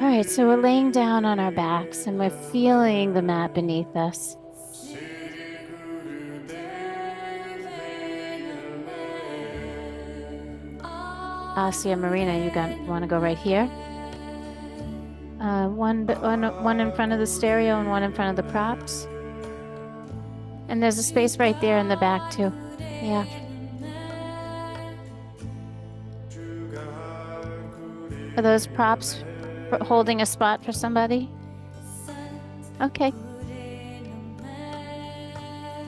All right, so we're laying down on our backs and we're feeling the mat beneath us. Asya Marina, you want to go right here? One in front of the stereo and one in front of the props. And there's a space right there in the back too. Yeah. Are those props holding a spot for somebody? Okay.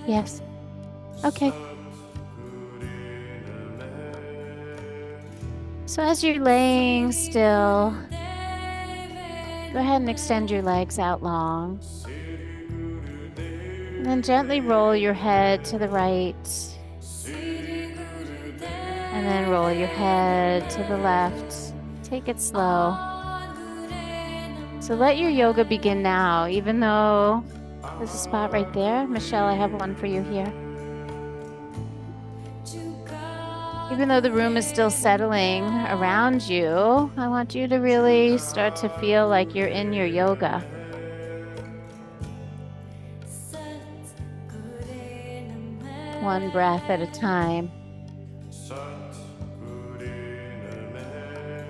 Yes. Okay. So as you're laying still, go ahead and extend your legs out long. And then gently roll your head to the right. And then roll your head to the left. Take it slow. So let your yoga begin now, even though there's a spot right there. Michelle, I have one for you here. Even though the room is still settling around you, I want you to really start to feel like you're in your yoga. One breath at a time.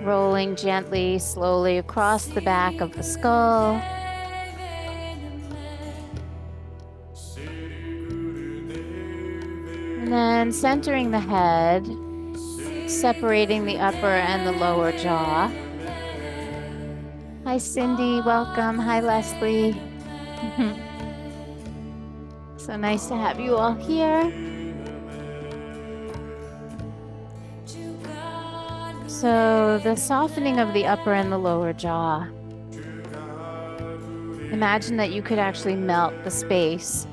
Rolling gently, slowly across the back of the skull. And then centering the head, separating the upper and the lower jaw. Hi, Cindy. Welcome. Hi, Leslie. So nice to have you all here. So the softening of the upper and the lower jaw. Imagine that you could actually melt the space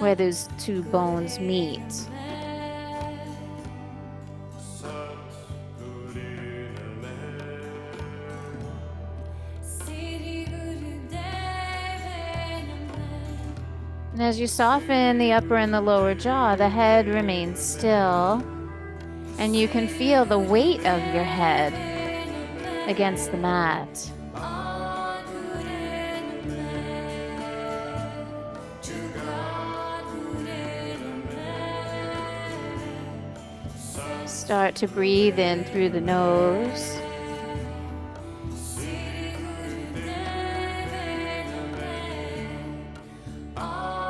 where those two bones meet. And as you soften the upper and the lower jaw, the head remains still, and you can feel the weight of your head against the mat. Start to breathe in through the nose.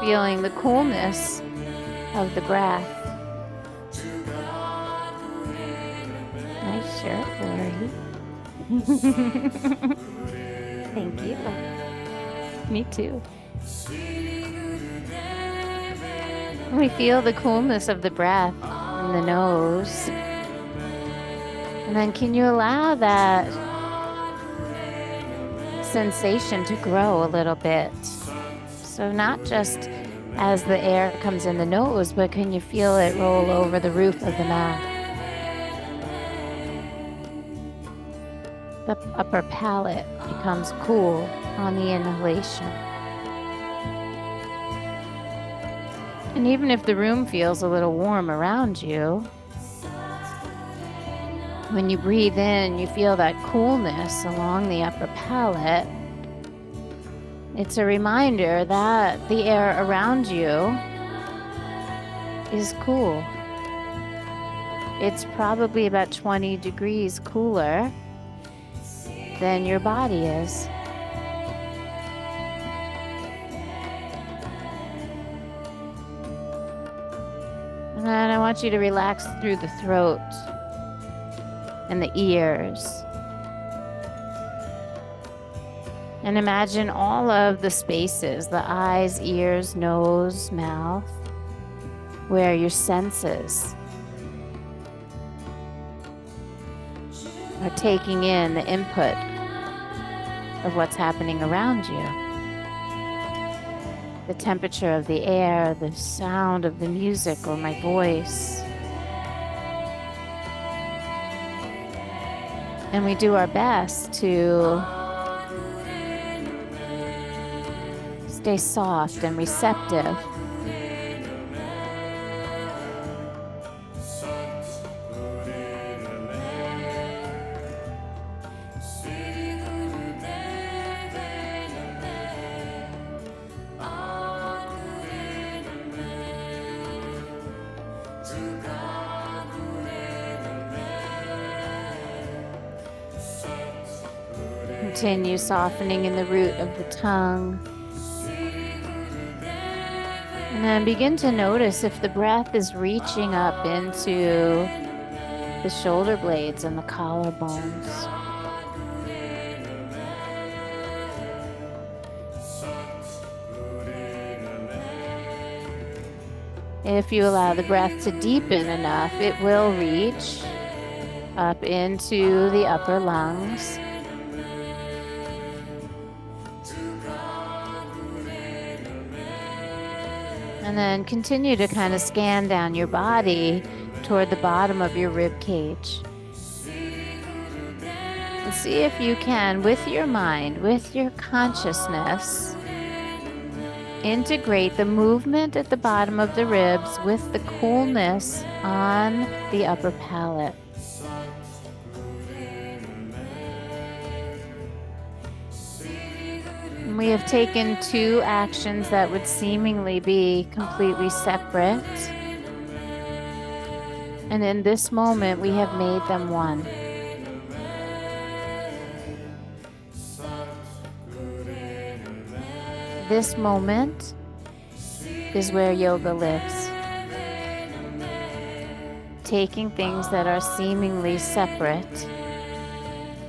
Feeling the coolness of the breath. Nice shirt, Lori. Thank you. Me too. We feel the coolness of the breath in the nose. And then can you allow that sensation to grow a little bit? So not just as the air comes in the nose, but can you feel it roll over the roof of the mouth? The upper palate becomes cool on the inhalation. And even if the room feels a little warm around you, when you breathe in, you feel that coolness along the upper palate. It's a reminder that the air around you is cool. It's probably about 20 degrees cooler than your body is. And then I want you to relax through the throat and the ears. And imagine all of the spaces, the eyes, ears, nose, mouth, where your senses are taking in the input of what's happening around you. The temperature of the air, the sound of the music or my voice. And we do our best to stay soft and receptive. Continue softening in the root of the tongue. And then begin to notice if the breath is reaching up into the shoulder blades and the collarbones. If you allow the breath to deepen enough, it will reach up into the upper lungs. And then continue to kind of scan down your body toward the bottom of your rib cage. And see if you can, with your mind, with your consciousness, integrate the movement at the bottom of the ribs with the coolness on the upper palate. And we have taken two actions that would seemingly be completely separate. And in this moment, we have made them one. This moment is where yoga lives. Taking things that are seemingly separate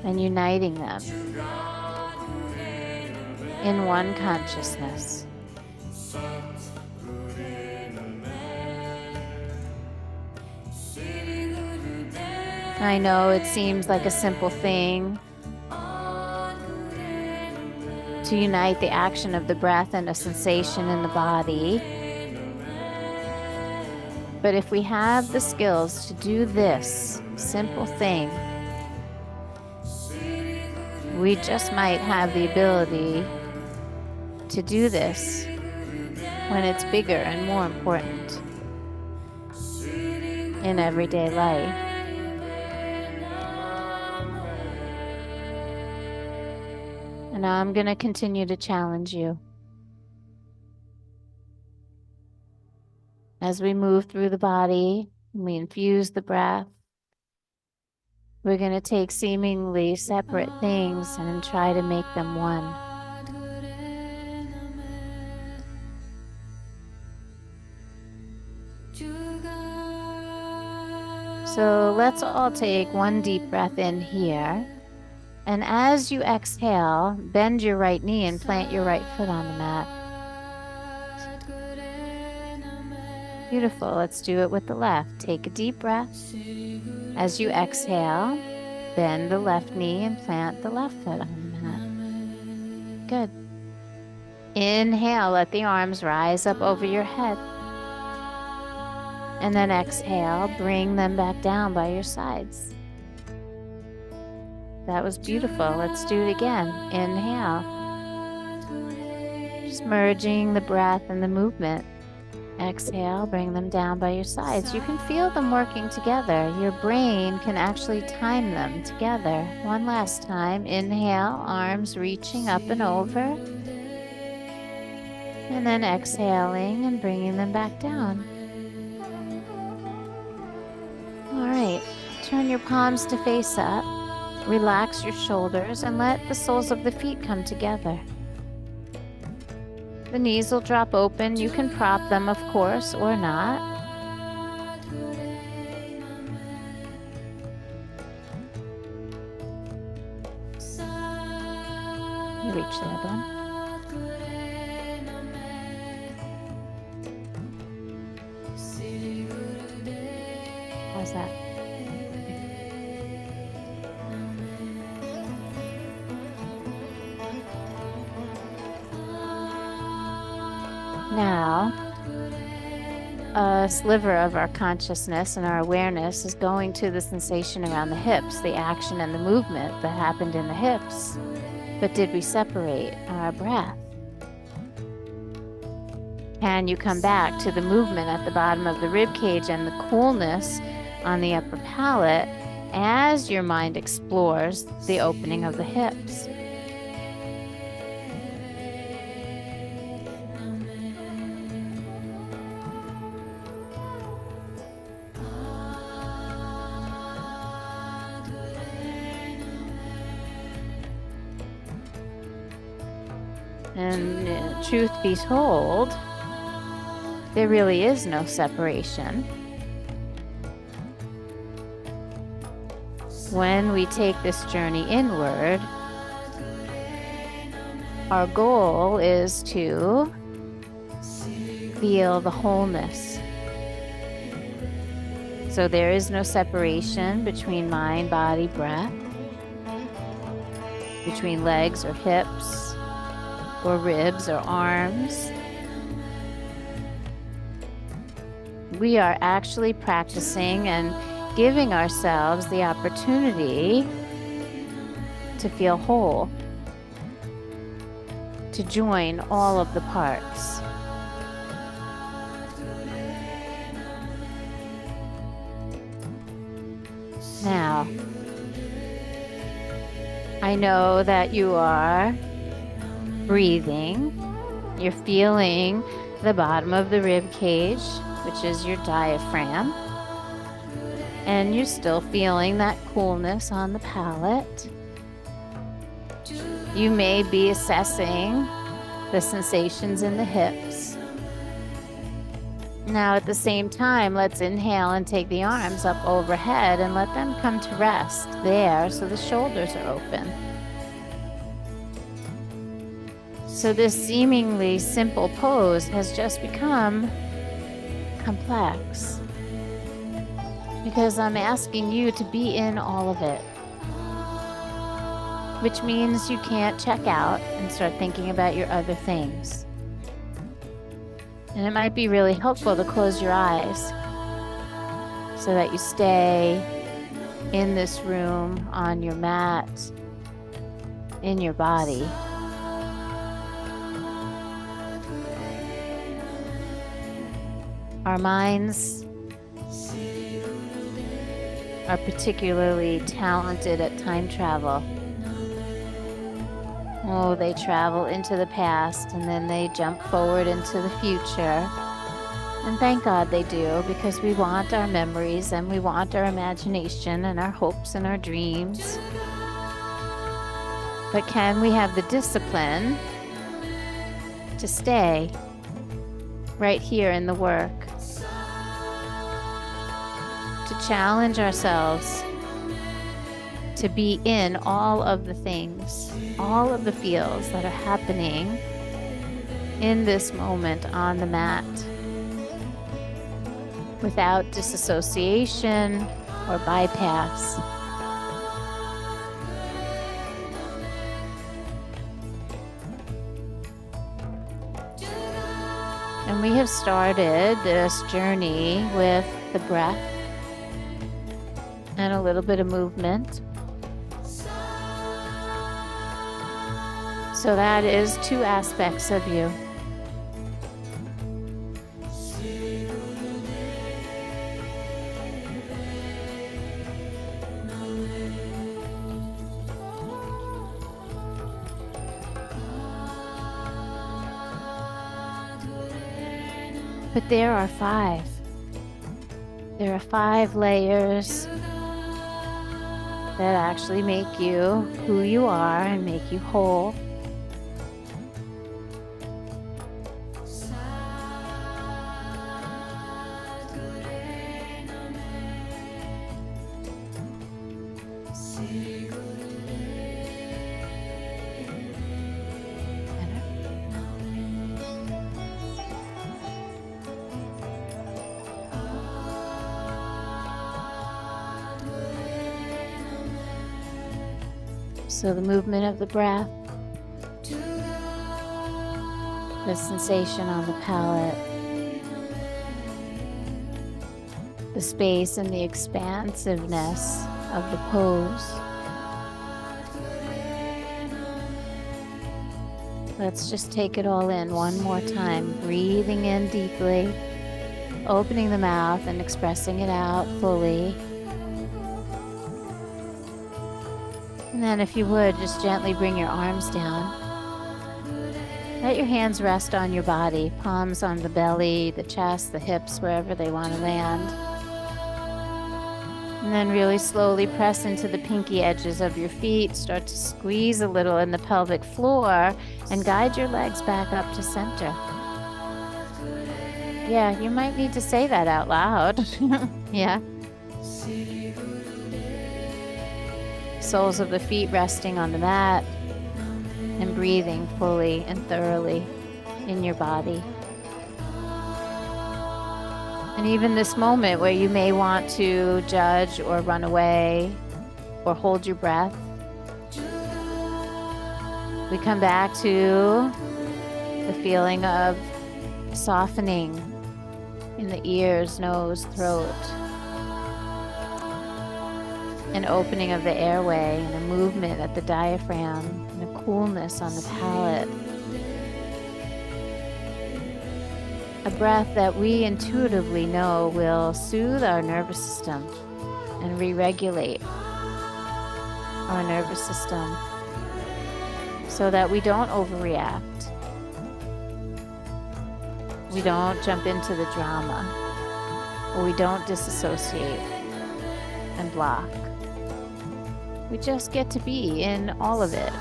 and uniting them in one consciousness. I know it seems like a simple thing to unite the action of the breath and a sensation in the body. But if we have the skills to do this simple thing, we just might have the ability to do this when it's bigger and more important in everyday life. And now I'm going to continue to challenge you. As we move through the body, we infuse the breath. We're going to take seemingly separate things and try to make them one. So let's all take one deep breath in here. And as you exhale, bend your right knee and plant your right foot on the mat. Beautiful. Let's do it with the left. Take a deep breath. As you exhale, bend the left knee and plant the left foot on the mat. Good. Inhale, let the arms rise up over your head. And then exhale, bring them back down by your sides. That was beautiful. Let's do it again. Inhale. Just merging the breath and the movement. Exhale, bring them down by your sides. You can feel them working together. Your brain can actually time them together. One last time. Inhale, arms reaching up and over. And then exhaling and bringing them back down. All right. Turn your palms to face up. Relax your shoulders and let the soles of the feet come together. The knees will drop open. You can prop them, of course, or not. You reach there, Ben. How's that? Now, a sliver of our consciousness and our awareness is going to the sensation around the hips, the action and the movement that happened in the hips. But did we separate our breath? Can you come back to the movement at the bottom of the rib cage and the coolness on the upper palate as your mind explores the opening of the hips? And truth be told, there really is no separation. When we take this journey inward, our goal is to feel the wholeness. So there is no separation between mind, body, breath, between legs or hips, or ribs or arms. We are actually practicing and giving ourselves the opportunity to feel whole, to join all of the parts. Now, I know that you are breathing. You're feeling the bottom of the rib cage, which is your diaphragm. And you're still feeling that coolness on the palate. You may be assessing the sensations in the hips. Now at the same time, let's inhale and take the arms up overhead and let them come to rest there so the shoulders are open. So this seemingly simple pose has just become complex because I'm asking you to be in all of it, which means you can't check out and start thinking about your other things. And it might be really helpful to close your eyes so that you stay in this room, on your mat, in your body. Our minds are particularly talented at time travel. Oh, they travel into the past and then they jump forward into the future. And thank God they do, because we want our memories and we want our imagination and our hopes and our dreams. But can we have the discipline to stay right here in the work? To challenge ourselves to be in all of the things, all of the feels that are happening in this moment on the mat, without disassociation or bypass. And we have started this journey with the breath and a little bit of movement. So that is two aspects of you. But there are five. There are 5 layers that actually make you who you are and make you whole. So the movement of the breath, the sensation on the palate, the space and the expansiveness of the pose. Let's just take it all in one more time, breathing in deeply, opening the mouth and expressing it out fully. And then if you would, just gently bring your arms down. Let your hands rest on your body, palms on the belly, the chest, the hips, wherever they want to land. And then really slowly press into the pinky edges of your feet. Start to squeeze a little in the pelvic floor and guide your legs back up to center. Yeah, you might need to say that out loud. Yeah. Soles of the feet resting on the mat and breathing fully and thoroughly in your body. And even this moment where you may want to judge or run away or hold your breath, we come back to the feeling of softening in the ears, nose, throat, an opening of the airway and a movement at the diaphragm and a coolness on the palate. A breath that we intuitively know will soothe our nervous system and re-regulate our nervous system so that we don't overreact. We don't jump into the drama, or we don't disassociate and block. We just get to be in all of it.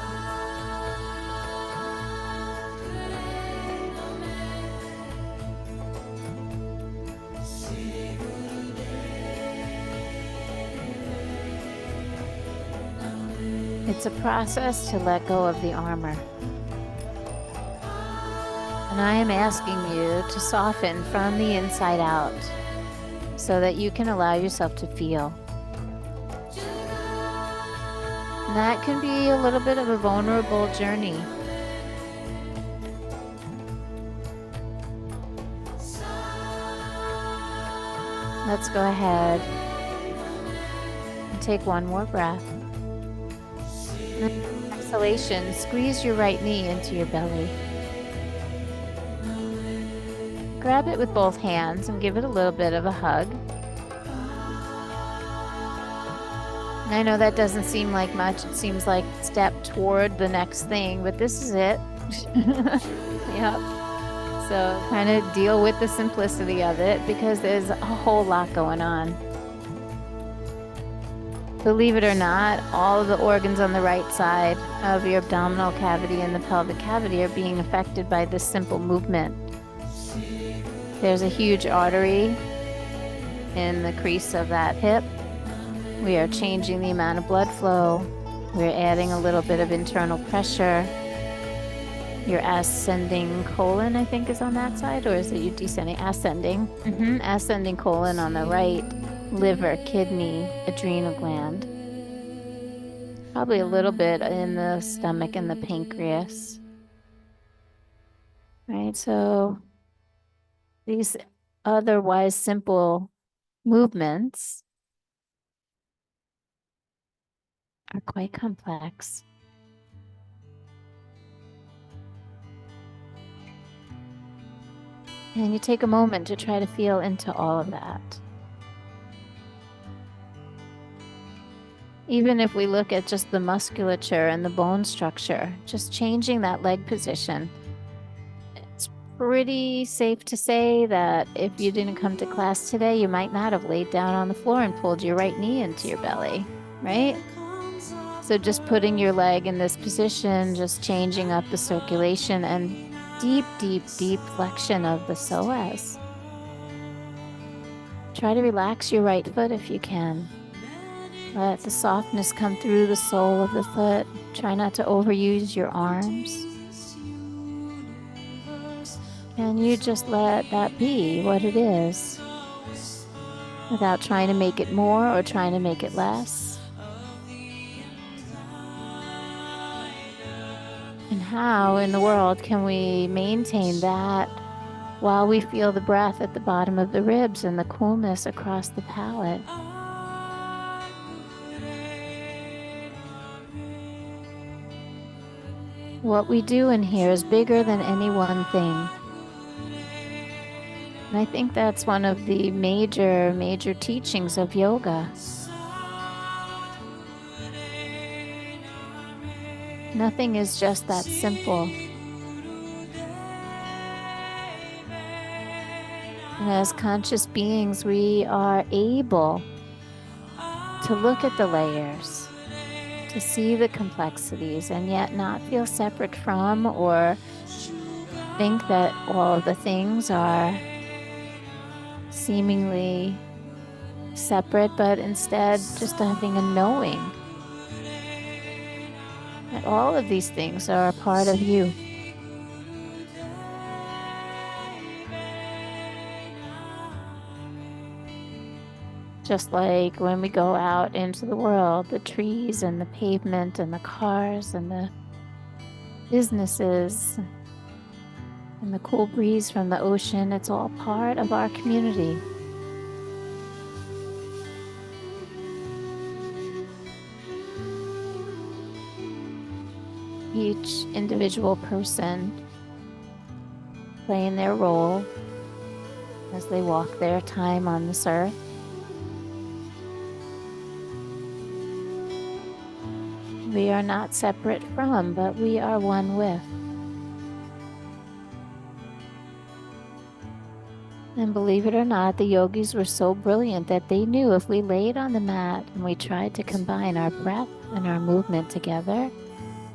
It's a process to let go of the armor. And I am asking you to soften from the inside out so that you can allow yourself to feel. And that can be a little bit of a vulnerable journey. Let's go ahead and take one more breath. Exhalation, squeeze your right knee into your belly. Grab it with both hands and give it a little bit of a hug. And I know that doesn't seem like much. It seems like a step toward the next thing, but this is it. Yep. So kind of deal with the simplicity of it because there's a whole lot going on. Believe it or not, all of the organs on the right side of your abdominal cavity and the pelvic cavity are being affected by this simple movement. There's a huge artery in the crease of that hip. We are changing the amount of blood flow. We're adding a little bit of internal pressure. Your ascending colon, I think, is on that side, or is it you descending? Ascending. Ascending colon on the right. Liver, kidney, adrenal gland. Probably a little bit in the stomach and the pancreas. Right, so these otherwise simple movements are quite complex. And you take a moment to try to feel into all of that. Even if we look at just the musculature and the bone structure, just changing that leg position, it's pretty safe to say that if you didn't come to class today, you might not have laid down on the floor and pulled your right knee into your belly, right? So just putting your leg in this position, just changing up the circulation and deep, deep, deep flexion of the psoas. Try to relax your right foot if you can. Let the softness come through the sole of the foot. Try not to overuse your arms. And you just let that be what it is without trying to make it more or trying to make it less. And how in the world can we maintain that while we feel the breath at the bottom of the ribs and the coolness across the palate? What we do in here is bigger than any one thing. And I think that's one of the major, major teachings of yoga. Nothing is just that simple. And as conscious beings, we are able to look at the layers, to see the complexities, and yet not feel separate from or think that all of the things are seemingly separate, but instead just having a knowing that all of these things are a part of you. Just like when we go out into the world, the trees and the pavement and the cars and the businesses and the cool breeze from the ocean, it's all part of our community. Each individual person playing their role as they walk their time on this earth. We are not separate from, but we are one with. And believe it or not, the yogis were so brilliant that they knew if we laid on the mat and we tried to combine our breath and our movement together,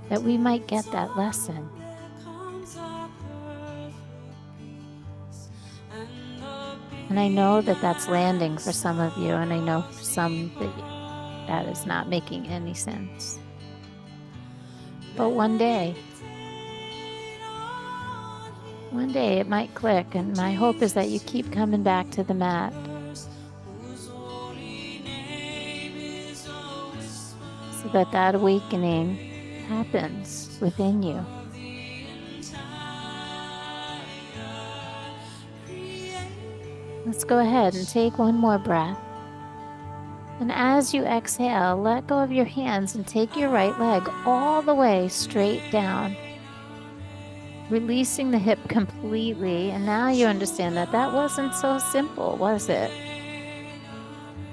that we might get that lesson. And I know that that's landing for some of you, and I know for some that is not making any sense. But one day it might click, and my hope is that you keep coming back to the mat. So that awakening happens within you. Let's go ahead and take one more breath. And as you exhale, let go of your hands and take your right leg all the way straight down, releasing the hip completely. And now you understand that that wasn't so simple, was it?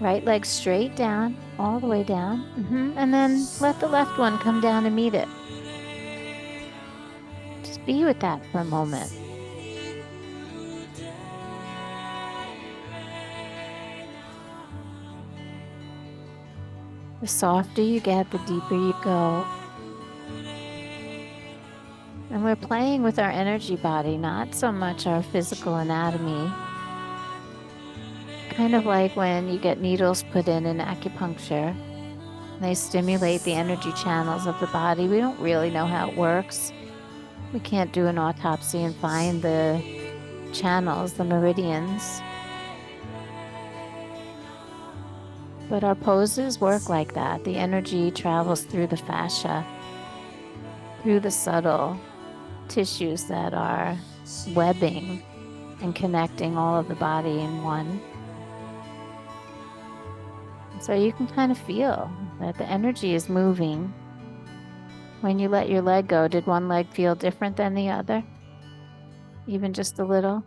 Right leg straight down, all the way down. And then let the left one come down and meet it. Just be with that for a moment. The softer you get, the deeper you go. And we're playing with our energy body, not so much our physical anatomy. Kind of like when you get needles put in acupuncture. They stimulate the energy channels of the body. We don't really know how it works. We can't do an autopsy and find the channels, the meridians. But our poses work like that. The energy travels through the fascia, through the subtle tissues that are webbing and connecting all of the body in one. So you can kind of feel that the energy is moving. When you let your leg go, did one leg feel different than the other? Even just a little?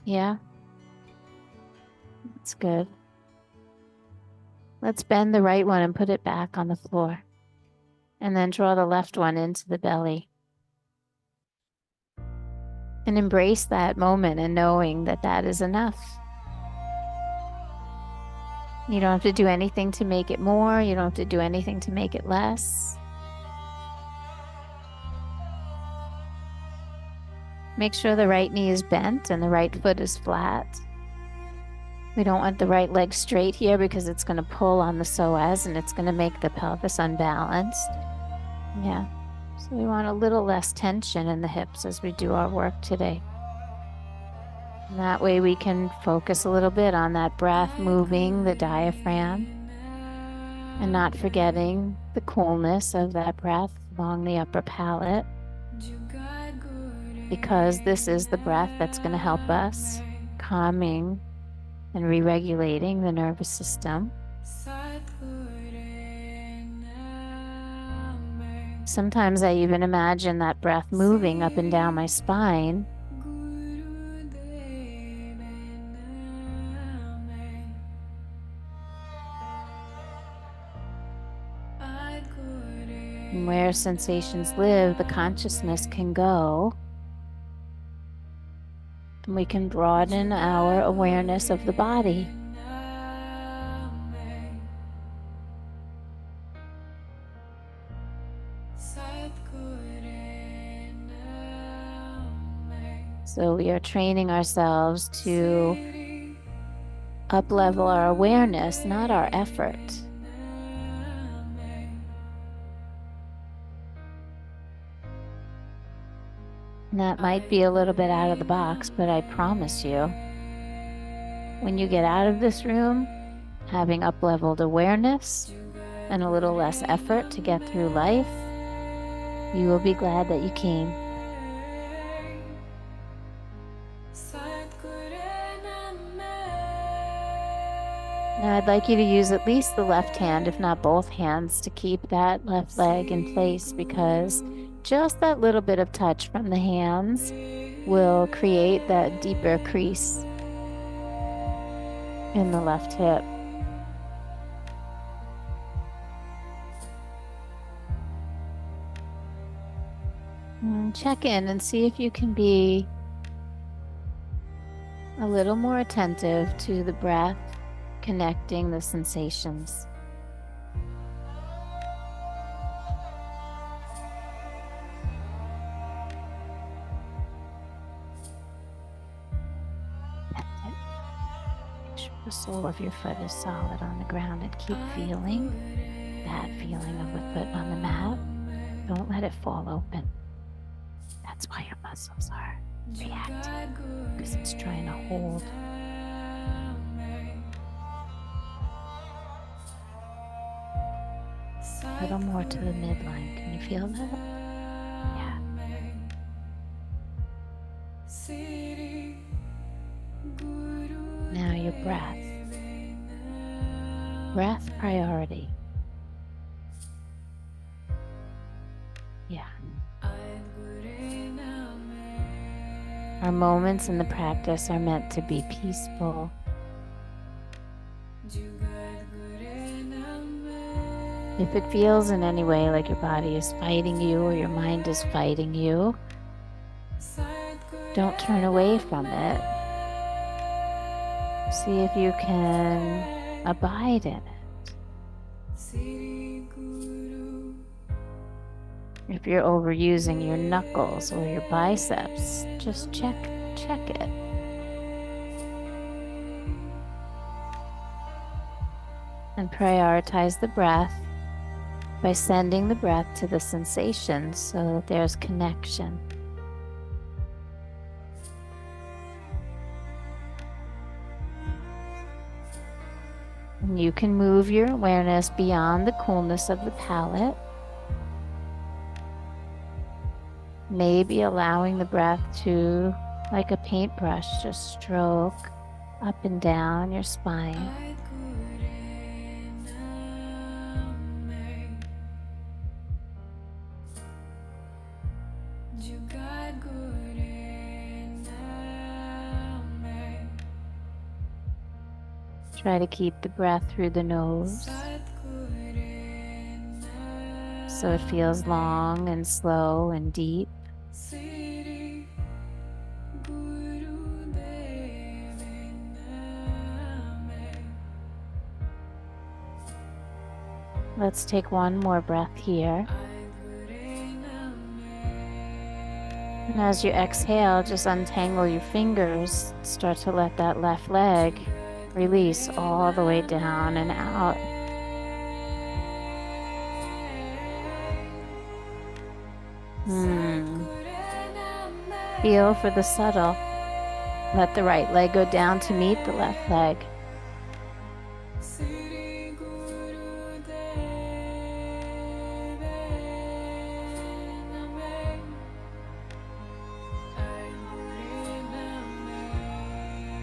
Yeah? That's good. Let's bend the right one and put it back on the floor. And then draw the left one into the belly. And embrace that moment and knowing that that is enough. You don't have to do anything to make it more. You don't have to do anything to make it less. Make sure the right knee is bent and the right foot is flat. We don't want the right leg straight here because it's going to pull on the psoas and it's going to make the pelvis unbalanced. Yeah. So we want a little less tension in the hips as we do our work today. And that way we can focus a little bit on that breath moving the diaphragm and not forgetting the coolness of that breath along the upper palate, because this is the breath that's going to help us calming and re-regulating the nervous system. Sometimes I even imagine that breath moving up and down my spine. And where sensations live, the consciousness can go. And we can broaden our awareness of the body. So we are training ourselves to up-level our awareness, not our effort. And that might be a little bit out of the box, but I promise you, when you get out of this room, having up-leveled awareness and a little less effort to get through life, you will be glad that you came. Now I'd like you to use at least the left hand, if not both hands, to keep that left leg in place, because just that little bit of touch from the hands will create that deeper crease in the left hip. And check in and see if you can be a little more attentive to the breath, connecting the sensations. Make sure the sole of your foot is solid on the ground and keep feeling that feeling of the foot on the mat. Don't let it fall open. That's why your muscles are reacting, because it's trying to hold. A little more to the midline. Can you feel that? Yeah. Now your breath. Breath priority. Yeah. Our moments in the practice are meant to be peaceful. If it feels in any way like your body is fighting you or your mind is fighting you, don't turn away from it. See if you can abide in it. If you're overusing your knuckles or your biceps, just check it. And prioritize the breath by sending the breath to the sensations so that there's connection. And you can move your awareness beyond the coolness of the palate. Maybe allowing the breath to, like a paintbrush, just stroke up and down your spine. Try to keep the breath through the nose so it feels long and slow and deep. Let's take one more breath here. And as you exhale, just untangle your fingers. Start to let that left leg release all the way down and out. Feel for the subtle. Let the right leg go down to meet the left leg.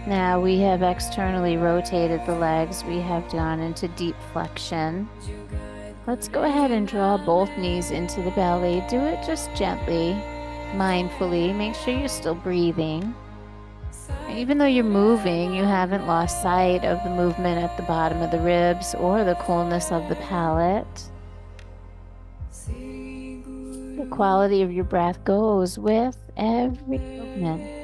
Now we have externally rotated the legs. We have gone into deep flexion. Let's go ahead and draw both knees into the belly. Do it just gently, mindfully. Make sure you're still breathing. Even though you're moving, you haven't lost sight of the movement at the bottom of the ribs or the coolness of the palate. The quality of your breath goes with every movement.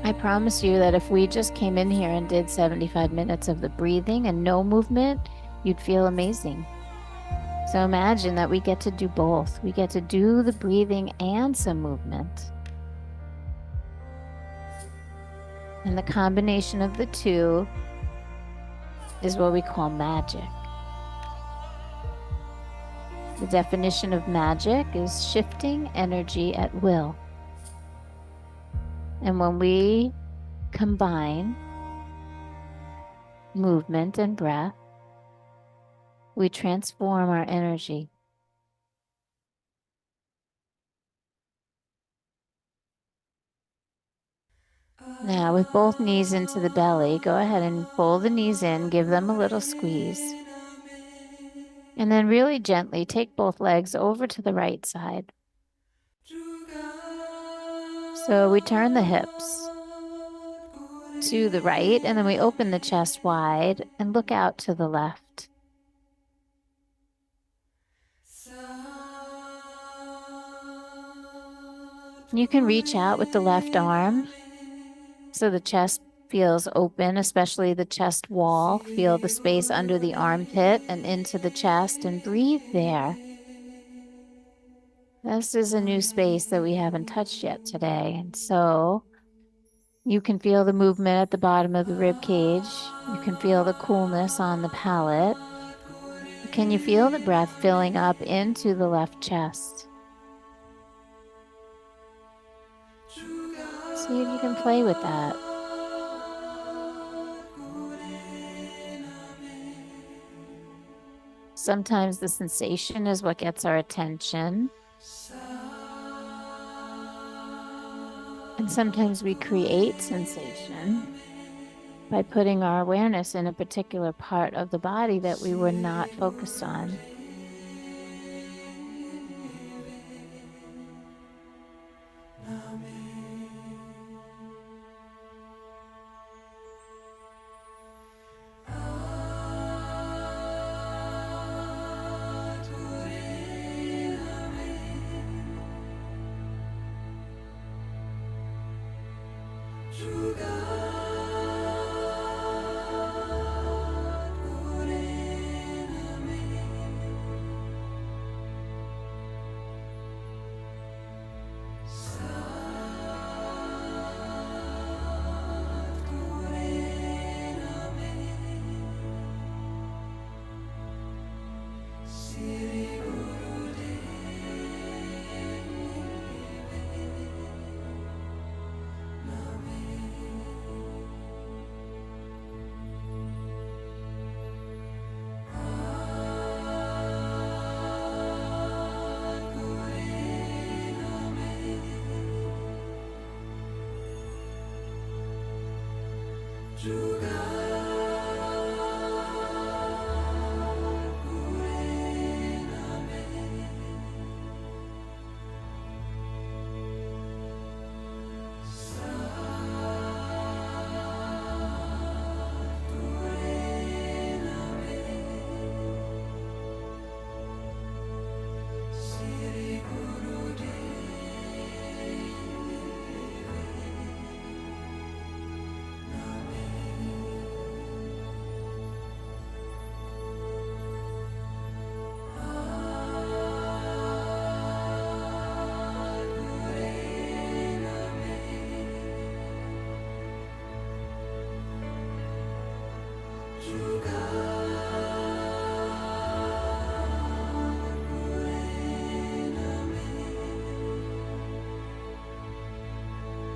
I promise you that if we just came in here and did 75 minutes of the breathing and no movement, you'd feel amazing. So imagine that we get to do both. We get to do the breathing and some movement. And the combination of the two is what we call magic. The definition of magic is shifting energy at will. And when we combine movement and breath, we transform our energy. Now, with both knees into the belly, go ahead and pull the knees in, give them a little squeeze. And then really gently take both legs over to the right side. So we turn the hips to the right, and then we open the chest wide and look out to the left. You can reach out with the left arm so the chest feels open, especially the chest wall. Feel the space under the armpit and into the chest and breathe there. This is a new space that we haven't touched yet today. And so you can feel the movement at the bottom of the rib cage. You can feel the coolness on the palate. Can you feel the breath filling up into the left chest? See if you can play with that. Sometimes the sensation is what gets our attention. And sometimes we create sensation by putting our awareness in a particular part of the body that we were not focused on.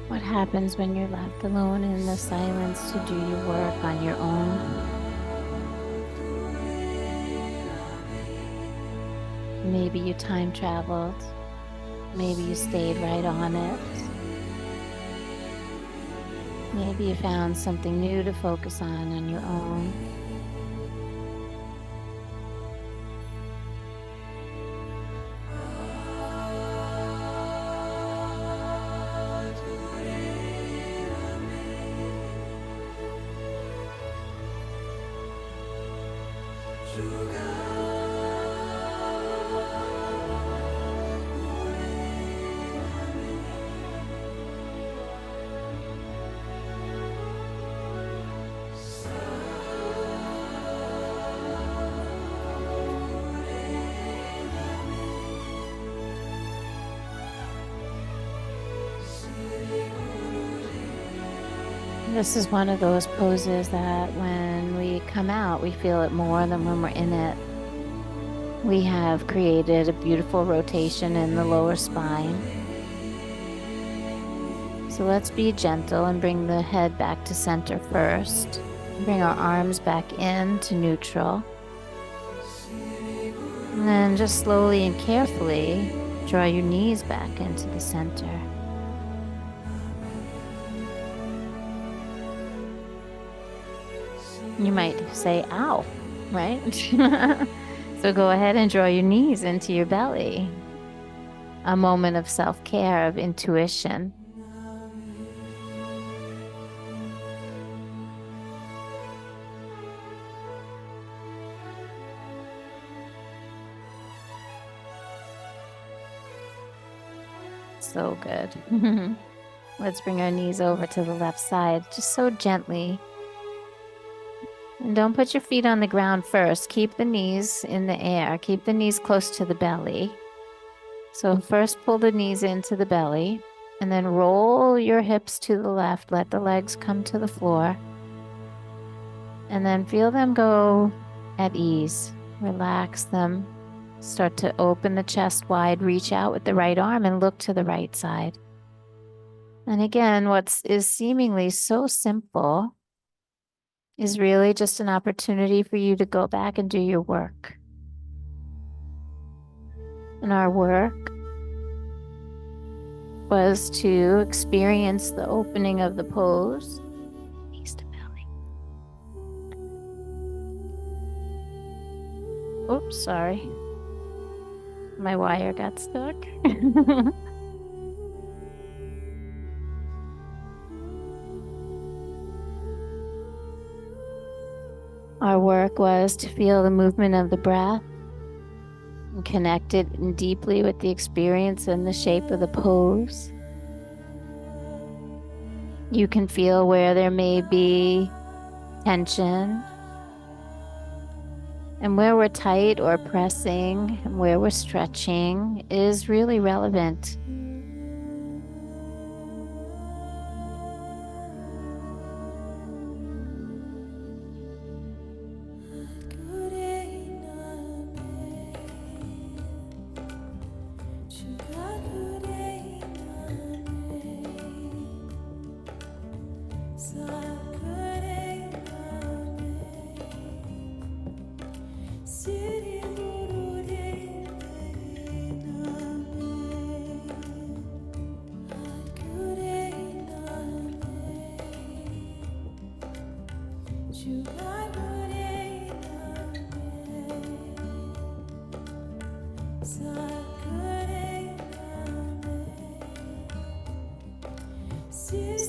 What happens when you're left alone in the silence to do your work on your own? Maybe you time traveled. Maybe you stayed right on it. Maybe you found something new to focus on your own. This is one of those poses that when we come out, we feel it more than when we're in it. We have created a beautiful rotation in the lower spine. So let's be gentle and bring the head back to center first. Bring our arms back in to neutral. And then just slowly and carefully draw your knees back into the center. You might say, ow, right? So go ahead and draw your knees into your belly. A moment of self-care, of intuition. So good. Let's bring our knees over to the left side, just so gently. And don't put your feet on the ground first. Keep the knees in the air. Keep the knees close to the belly. So first pull the knees into the belly and then roll your hips to the left. Let the legs come to the floor. And then feel them go at ease. Relax them. Start to open the chest wide. Reach out with the right arm and look to the right side. And again, what is seemingly so simple is really just an opportunity for you to go back and do your work. And our work was to experience the opening of the pose. Knees to belly. Oops, sorry. My wire got stuck. Our work was to feel the movement of the breath and connect it deeply with the experience and the shape of the pose. You can feel where there may be tension and where we're tight or pressing and where we're stretching is really relevant.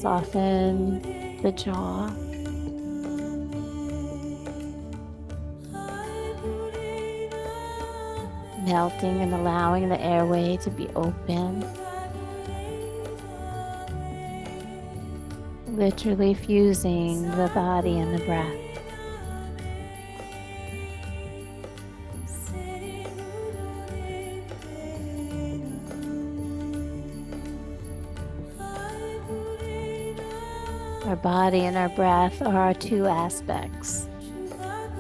Soften the jaw. Melting and allowing the airway to be open. Literally fusing the body and the breath. Our body and our breath are our two aspects,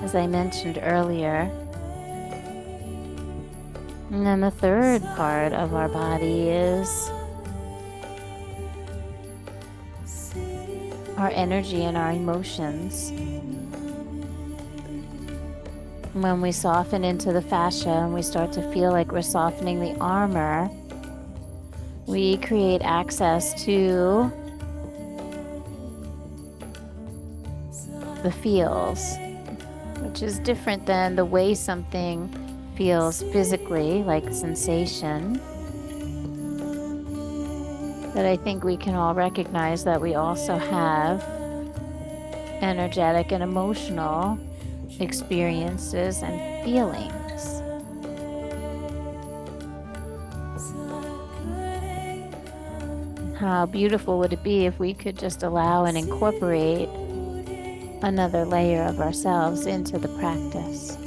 as I mentioned earlier. And then the third part of our body is our energy and our emotions. When we soften into the fascia and we start to feel like we're softening the armor, we create access to the feels, which is different than the way something feels physically, like sensation. But I think we can all recognize that we also have energetic and emotional experiences and feelings. How beautiful would it be if we could just allow and incorporate another layer of ourselves into the practice.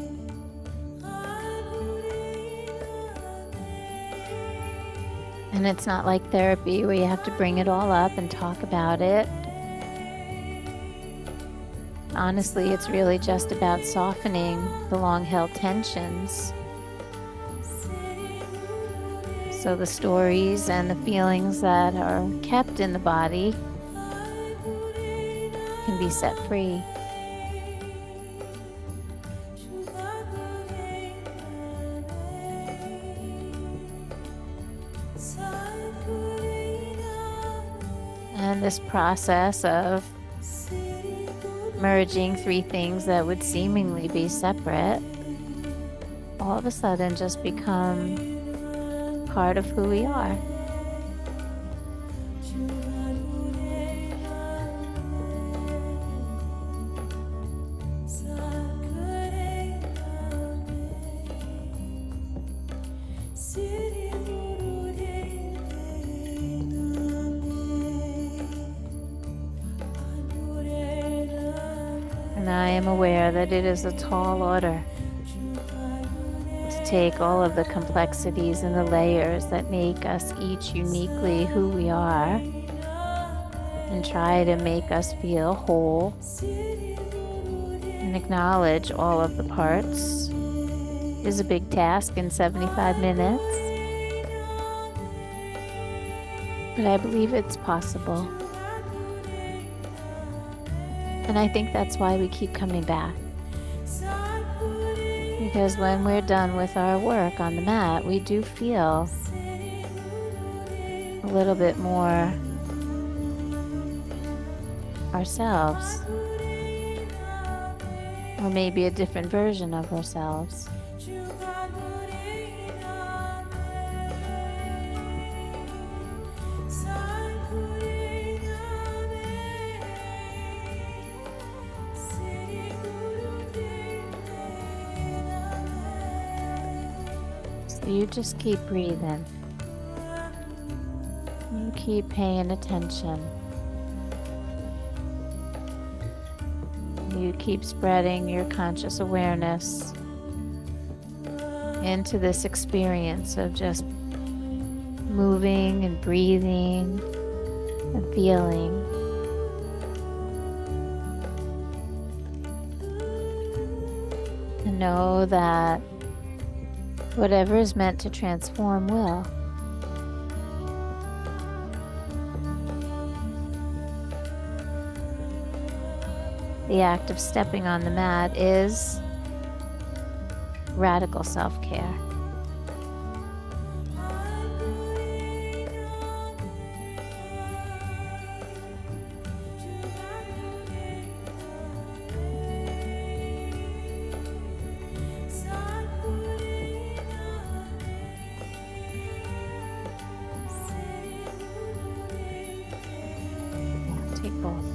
And it's not like therapy where you have to bring it all up and talk about it. Honestly, it's really just about softening the long-held tensions. So the stories and the feelings that are kept in the body can be set free. And this process of merging three things that would seemingly be separate, all of a sudden just become part of who we are. And I am aware that it is a tall order to take all of the complexities and the layers that make us each uniquely who we are and try to make us feel whole and acknowledge all of the parts is a big task in 75 minutes. But I believe it's possible. And I think that's why we keep coming back. Because when we're done with our work on the mat, we do feel a little bit more ourselves. Or maybe a different version of ourselves. So you just keep breathing. You keep paying attention. You keep spreading your conscious awareness into this experience of just moving and breathing and feeling. And know that whatever is meant to transform will. The act of stepping on the mat is radical self-care. Take both.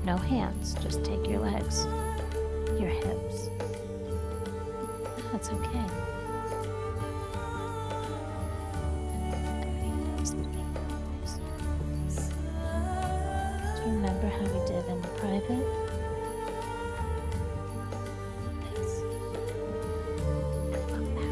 No hands, just take your legs, your hips. That's okay. Do you remember how we did in the private? Yes. Come back.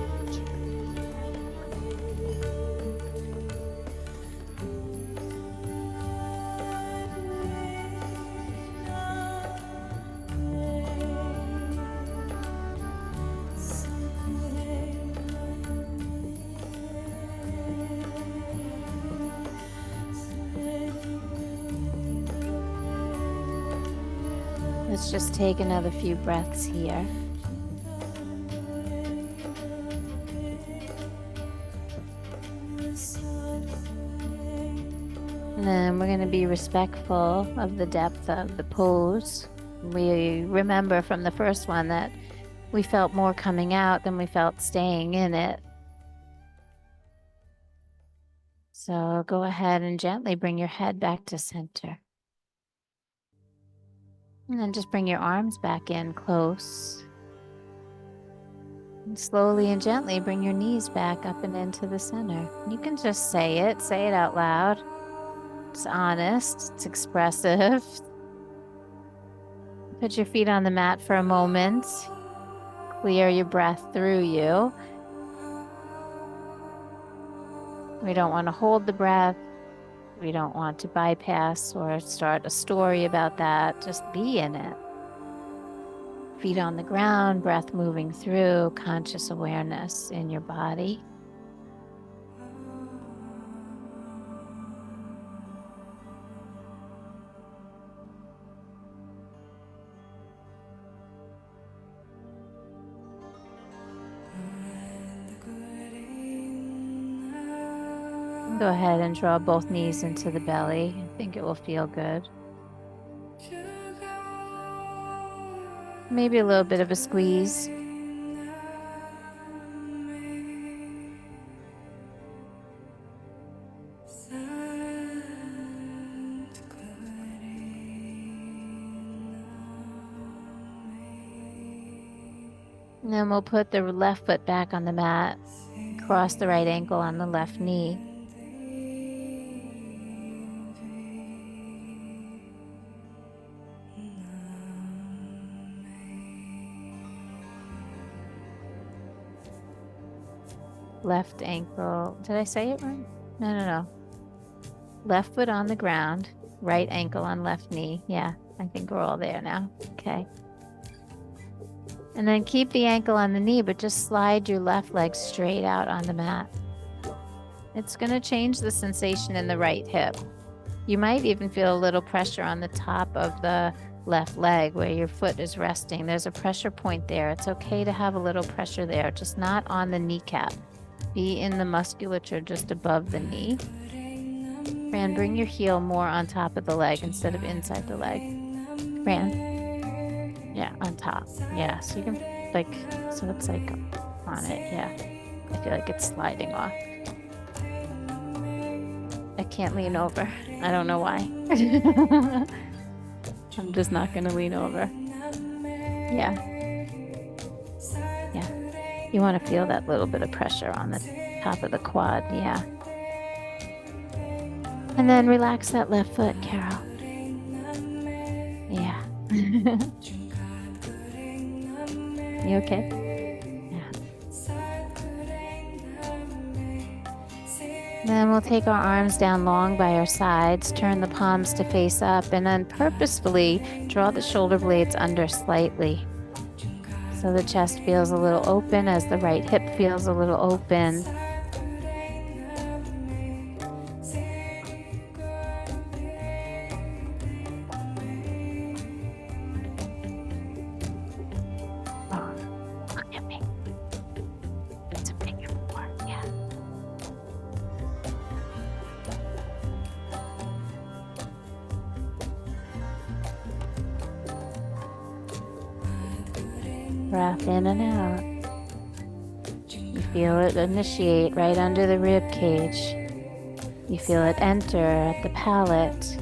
Let's just take another few breaths here. And then we're going to be respectful of the depth of the pose. We remember from the first one that we felt more coming out than we felt staying in it. So go ahead and gently bring your head back to center. And then just bring your arms back in close. And slowly and gently bring your knees back up and into the center. You can just say it out loud. It's honest, it's expressive. Put your feet on the mat for a moment. Clear your breath through you. We don't want to hold the breath. We don't want to bypass or start a story about that. Just be in it. Feet on the ground, breath moving through, conscious awareness in your body. Go ahead and draw both knees into the belly. I think it will feel good. Maybe a little bit of a squeeze. And then we'll put the left foot back on the mat, cross the right ankle on the left knee. Left ankle, did I say it wrong? No. Left foot on the ground, right ankle on left knee. Yeah, I think we're all there now. Okay. And then keep the ankle on the knee, but just slide your left leg straight out on the mat. It's going to change the sensation in the right hip. You might even feel a little pressure on the top of the left leg where your foot is resting. There's a pressure point there. It's okay to have a little pressure there, just not on the kneecap. Be in the musculature just above the knee. Fran, bring your heel more on top of the leg instead of inside the leg. Fran. Yeah, on top. Yeah, so you can, like, so it's like on it. Yeah. I feel like it's sliding off. I can't lean over. I don't know why. I'm just not going to lean over. Yeah. Yeah. You want to feel that little bit of pressure on the top of the quad. Yeah. And then relax that left foot, Carol. Yeah. You okay? Yeah. Then we'll take our arms down long by our sides, turn the palms to face up, and then purposefully draw the shoulder blades under slightly. So the chest feels a little open as the right hip feels a little open. Breath in and out. You feel it initiate right under the rib cage. You feel it enter at the palate.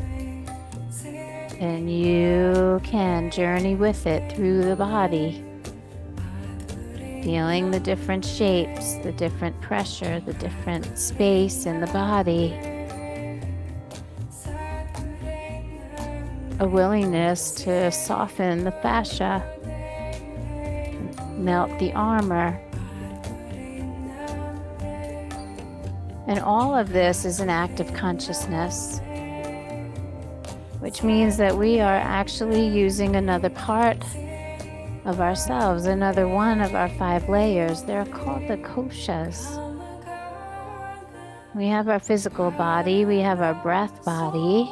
And you can journey with it through the body. Feeling the different shapes, the different pressure, the different space in the body. A willingness to soften the fascia. Melt the armor. And all of this is an act of consciousness, which means that we are actually using another part of ourselves, another one of our 5 layers. They're called the koshas. We have our physical body, we have our breath body,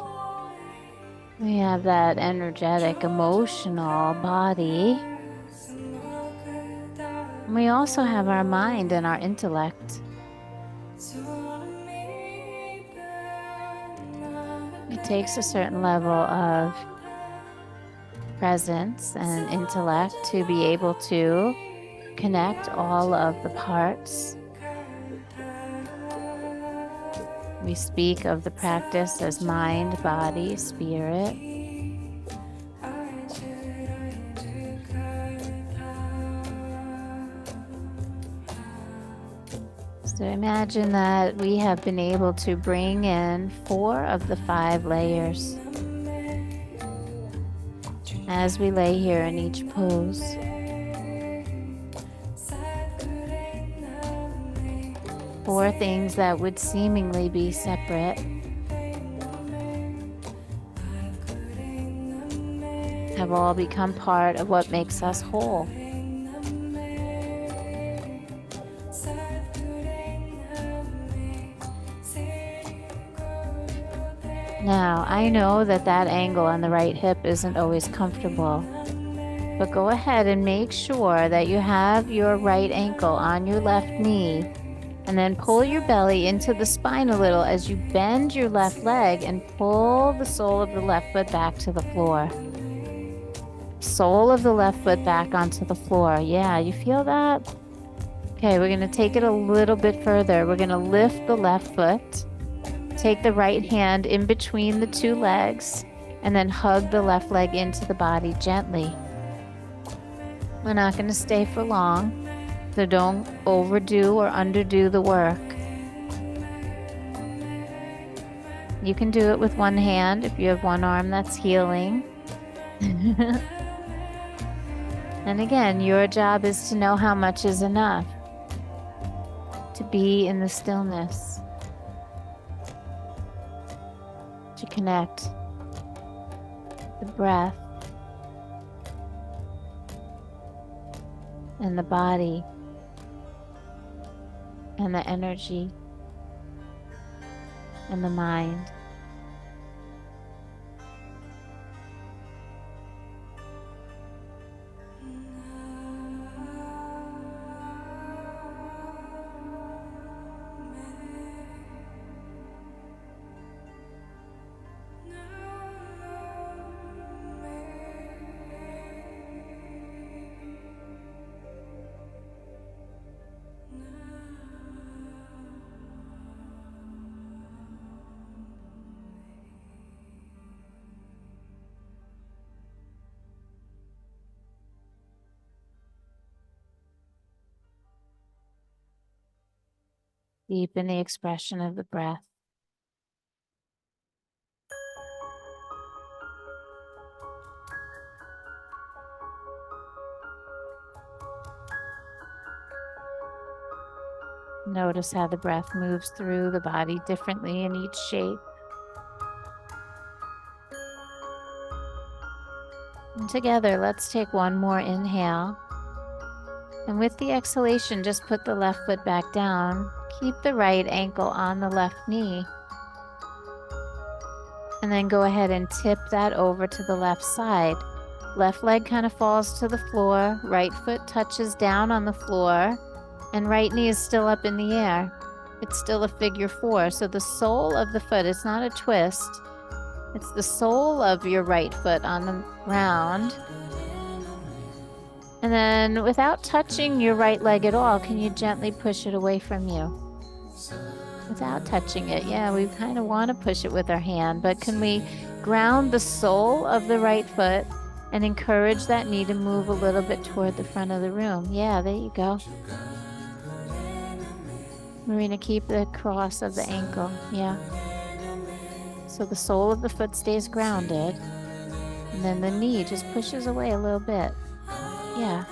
we have that energetic, emotional body. We also have our mind and our intellect. It takes a certain level of presence and intellect to be able to connect all of the parts. We speak of the practice as mind, body, spirit. So imagine that we have been able to bring in 4 of the 5 layers as we lay here in each pose. Four things that would seemingly be separate have all become part of what makes us whole. Now, I know that that angle on the right hip isn't always comfortable, but go ahead and make sure that you have your right ankle on your left knee, and then pull your belly into the spine a little as you bend your left leg and pull the sole of the left foot back to the floor. Sole of the left foot back onto the floor. Yeah, you feel that? Okay, we're going to take it a little bit further. We're going to lift the left foot. Take the right hand in between the two legs and then hug the left leg into the body gently. We're not going to stay for long, so don't overdo or underdo the work. You can do it with one hand if you have one arm that's healing. And again, your job is to know how much is enough, to be in the stillness, to connect the breath and the body and the energy and the mind. Deepen the expression of the breath. Notice how the breath moves through the body differently in each shape. And together, let's take one more inhale. And with the exhalation, just put the left foot back down. Keep the right ankle on the left knee. And then go ahead and tip that over to the left side. Left leg kind of falls to the floor. Right foot touches down on the floor. And right knee is still up in the air. It's still a figure four. So the sole of the foot, it's not a twist. It's the sole of your right foot on the ground. And then without touching your right leg at all, can you gently push it away from you? Without touching it. Yeah, we kind of want to push it with our hand, but can we ground the sole of the right foot and encourage that knee to move a little bit toward the front of the room? Yeah, there you go. Marina, keep the cross of the ankle. Yeah. So the sole of the foot stays grounded, and then the knee just pushes away a little bit. Yeah.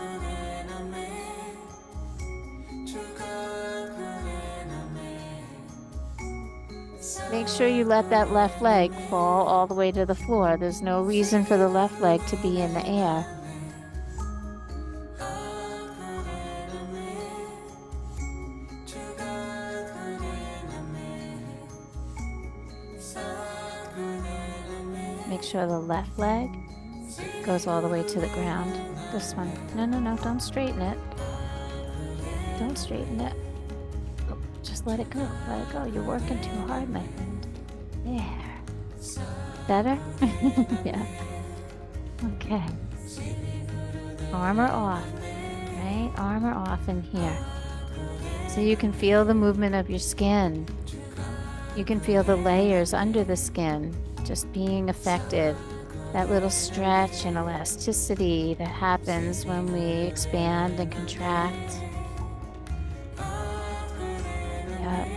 Make sure you let that left leg fall all the way to the floor. There's no reason for the left leg to be in the air. Make sure the left leg goes all the way to the ground. This one. No, don't straighten it. Don't straighten it. Oh, just let it go. Let it go. You're working too hard, my friend. There. Better? Yeah. Okay. Armor off. Right? Armor off in here. So you can feel the movement of your skin. You can feel the layers under the skin just being affected. That little stretch and elasticity that happens when we expand and contract. Yep.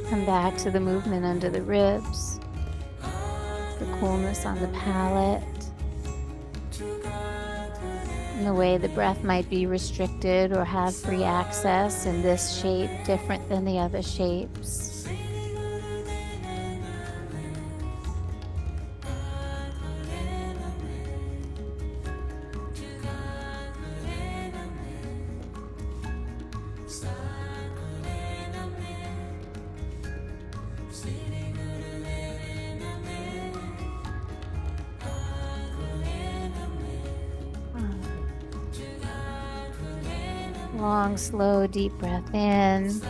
Come back to the movement under the ribs, the coolness on the palate. in the way the breath might be restricted or have free access in this shape different than the other shapes. Long, slow, deep breath in.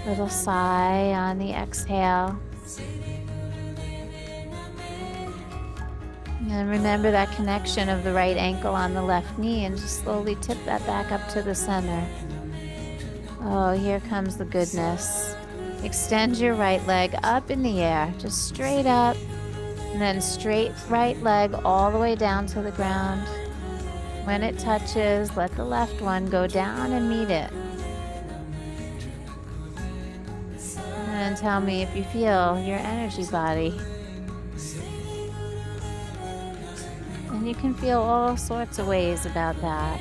Little sigh on the exhale. And remember that connection of the right ankle on the left knee and just slowly tip that back up to the center. Oh, here comes the goodness. Extend your right leg up in the air, just straight up, and then straight right leg all the way down to the ground. When it touches, let the left one go down and meet it. And then tell me if you feel your energy body. And you can feel all sorts of ways about that.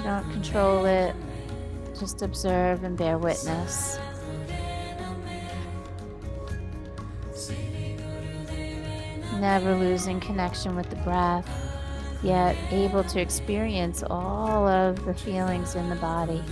Don't control it. Just observe and bear witness. Never losing connection with the breath, yet able to experience all of the feelings in the body.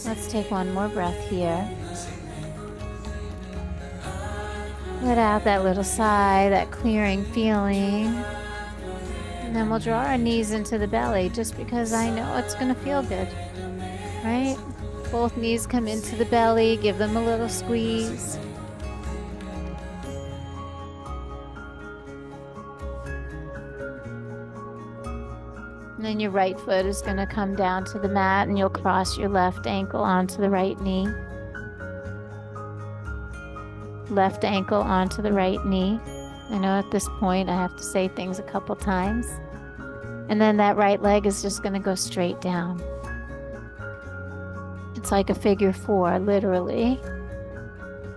Let's take one more breath here. Let out that little sigh, that clearing feeling. And then we'll draw our knees into the belly just because I know it's going to feel good, right? Both knees come into the belly, give them a little squeeze. And then your right foot is going to come down to the mat and you'll cross your left ankle onto the right knee. Left ankle onto the right knee. I know at this point I have to say things a couple times. And then that right leg is just going to go straight down. It's like a figure four, literally.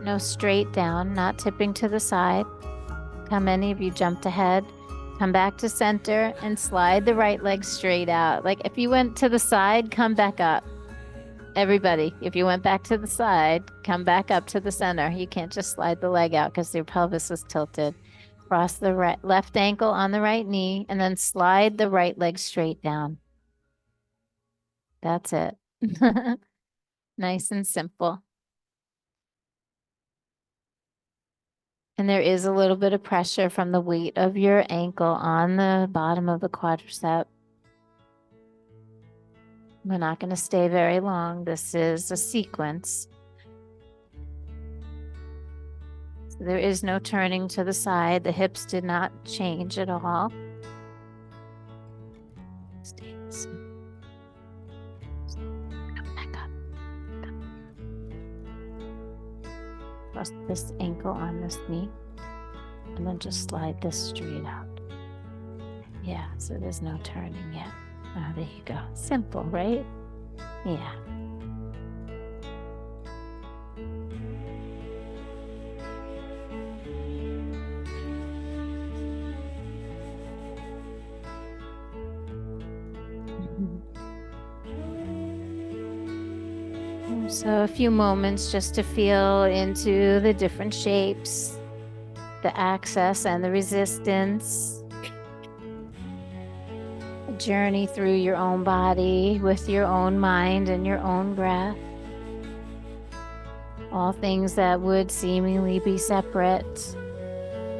No, straight down, not tipping to the side. How many of you jumped ahead? Come back to center and slide the right leg straight out. Like if you went to the side, come back up. Everybody, if you went back to the side, come back up to the center. You can't just slide the leg out because your pelvis is tilted. Cross the left ankle on the right knee and then slide the right leg straight down. That's it. Nice and simple. And there is a little bit of pressure from the weight of your ankle on the bottom of the quadricep. We're not going to stay very long. This is a sequence. So there is no turning to the side. The hips did not change at all. Stay the same. Come back up. Cross this ankle on this knee. And then just slide this straight out. Yeah, so there's no turning yet. Oh, there you go. Simple, right? Yeah. So a few moments just to feel into the different shapes, the access and the resistance. Journey through your own body with your own mind and your own breath. All things that would seemingly be separate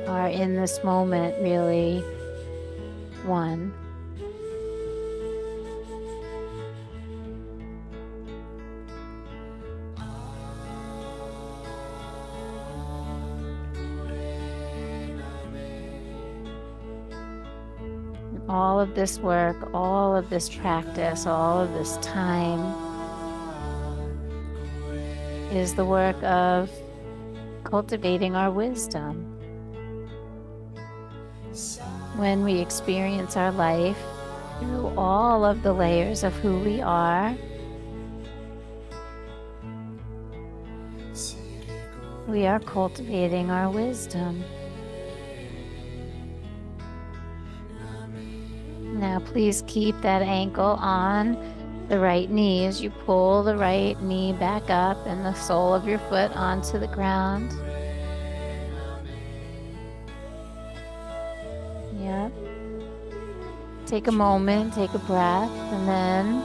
are in this moment really one. All of this work, all of this practice, all of this time is the work of cultivating our wisdom. When we experience our life through all of the layers of who we are, we are cultivating our wisdom. Now, please keep that ankle on the right knee as you pull the right knee back up and the sole of your foot onto the ground. Yep. Take a moment, take a breath, and then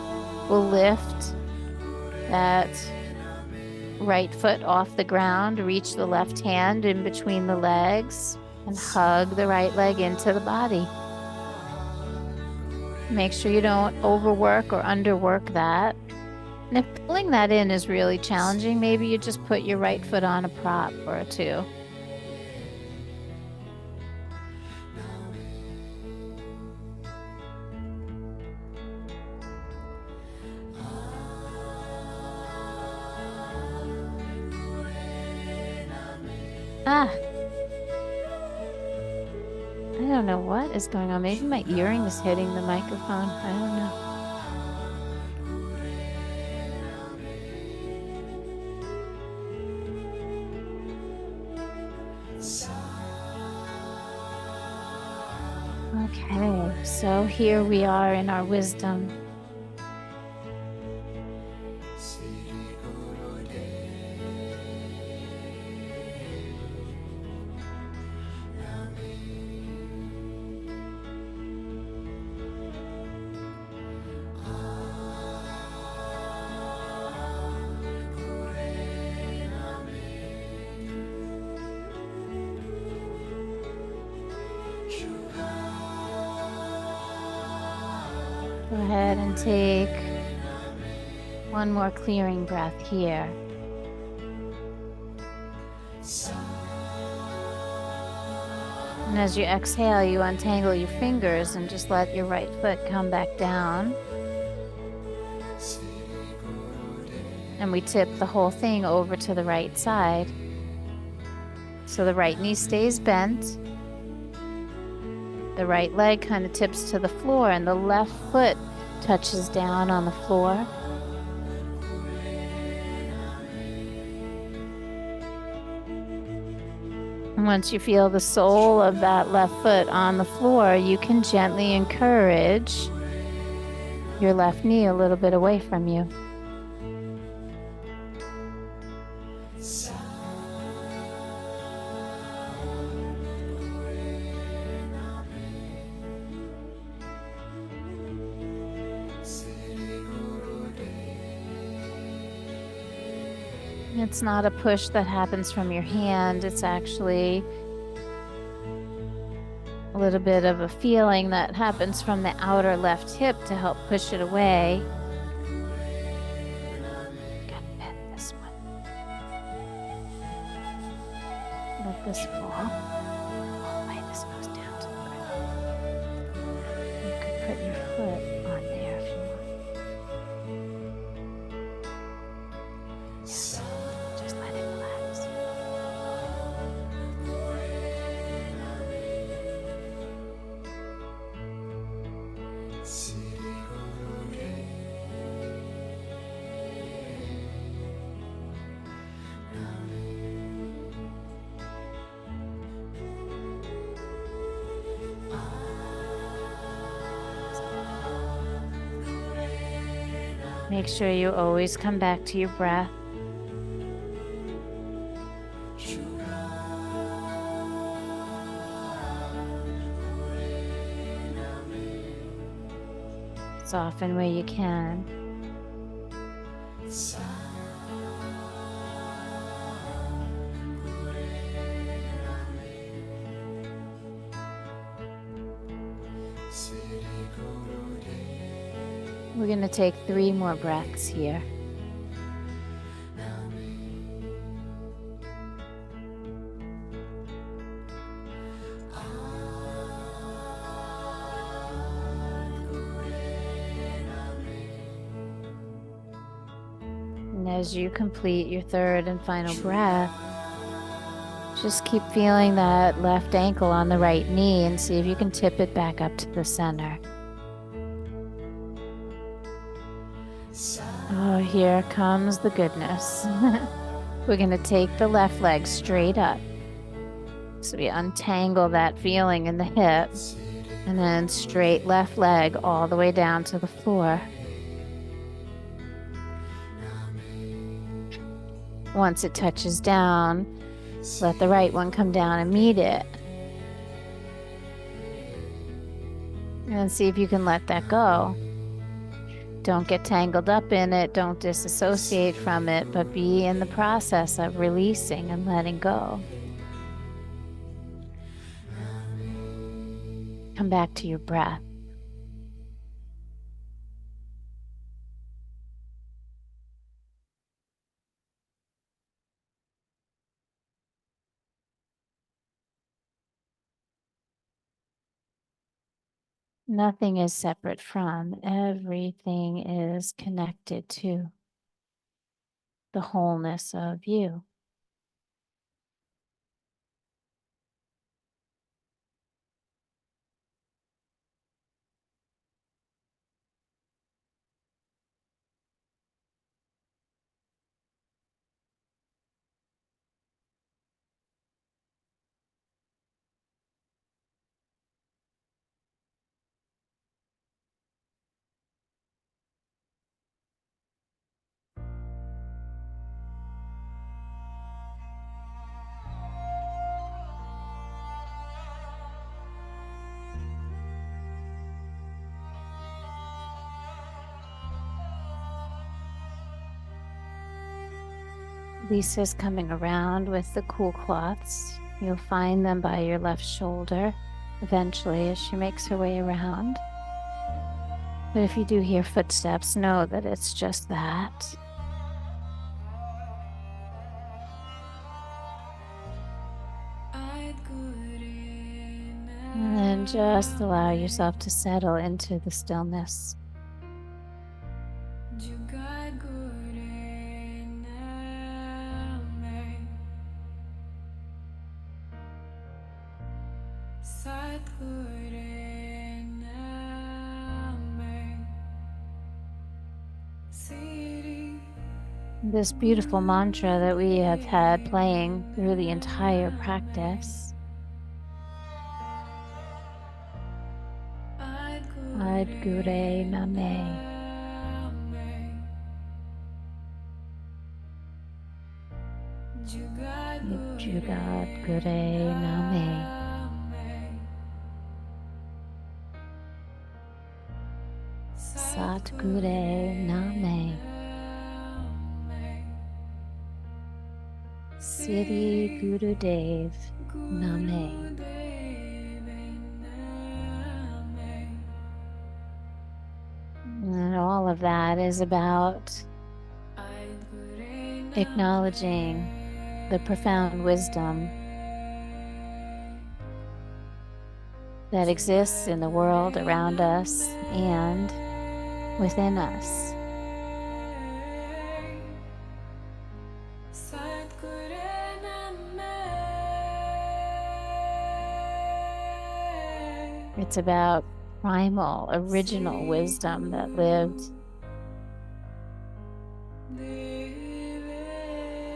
we'll lift that right foot off the ground, reach the left hand in between the legs, and hug the right leg into the body. Make sure you don't overwork or underwork that. And if pulling that in is really challenging, maybe you just put your right foot on a prop or two. I don't know what is going on. Maybe my earring is hitting the microphone. I don't know. Okay, so here we are in our wisdom. Go ahead and take one more clearing breath here. And as you exhale, you untangle your fingers and just let your right foot come back down. And we tip the whole thing over to the right side. So the right knee stays bent. The right leg kind of tips to the floor and the left foot touches down on the floor. And once you feel the sole of that left foot on the floor, you can gently encourage your left knee a little bit away from you. It's not a push that happens from your hand. It's actually a little bit of a feeling that happens from the outer left hip to help push it away. Gotta bend this one. Let this fall. Oh, wait, this goes down to the ground. You could put your foot on there if you want. Just let it relax. Make sure you always come back to your breath. Soften where you can. We're going to take 3 more breaths here. And as you complete your third and final breath, just keep feeling that left ankle on the right knee and see if you can tip it back up to the center. Oh, here comes the goodness. We're going to take the left leg straight up. So we untangle that feeling in the hip, and then straight left leg all the way down to the floor. Once it touches down, let the right one come down and meet it. And then see if you can let that go. Don't get tangled up in it. Don't disassociate from it, but be in the process of releasing and letting go. Come back to your breath. Nothing is separate from, everything is connected to the wholeness of you. Lisa's coming around with the cool cloths. You'll find them by your left shoulder eventually as she makes her way around. But if you do hear footsteps, know that it's just that. And then just allow yourself to settle into the stillness. This beautiful mantra that we have had playing through the entire practice. Adgure Name. Jugat Gure Name. Sat Gure Name. Siddhi Gurudev Name. And all of that is about acknowledging the profound wisdom that exists in the world around us and within us. It's about primal, original wisdom that lived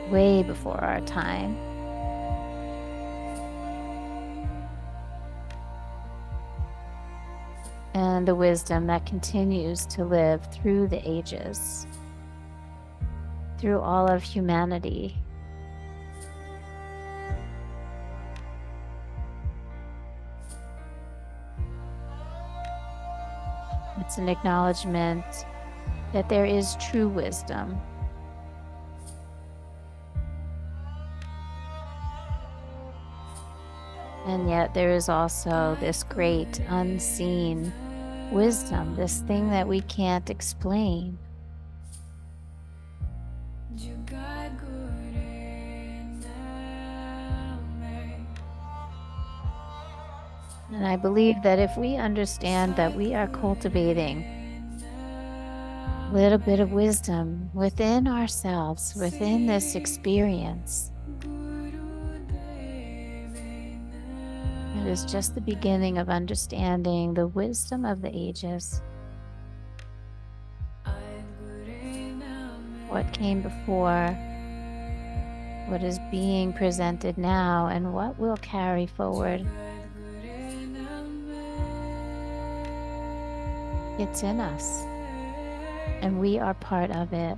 way before our time. And the wisdom that continues to live through the ages, through all of humanity. It's an acknowledgement that there is true wisdom. And yet there is also this great unseen wisdom, this thing that we can't explain. And I believe that if we understand that we are cultivating little bit of wisdom within ourselves, within this experience. It is just the beginning of understanding the wisdom of the ages. What came before, what is being presented now, and what will carry forward. It's in us, and we are part of it.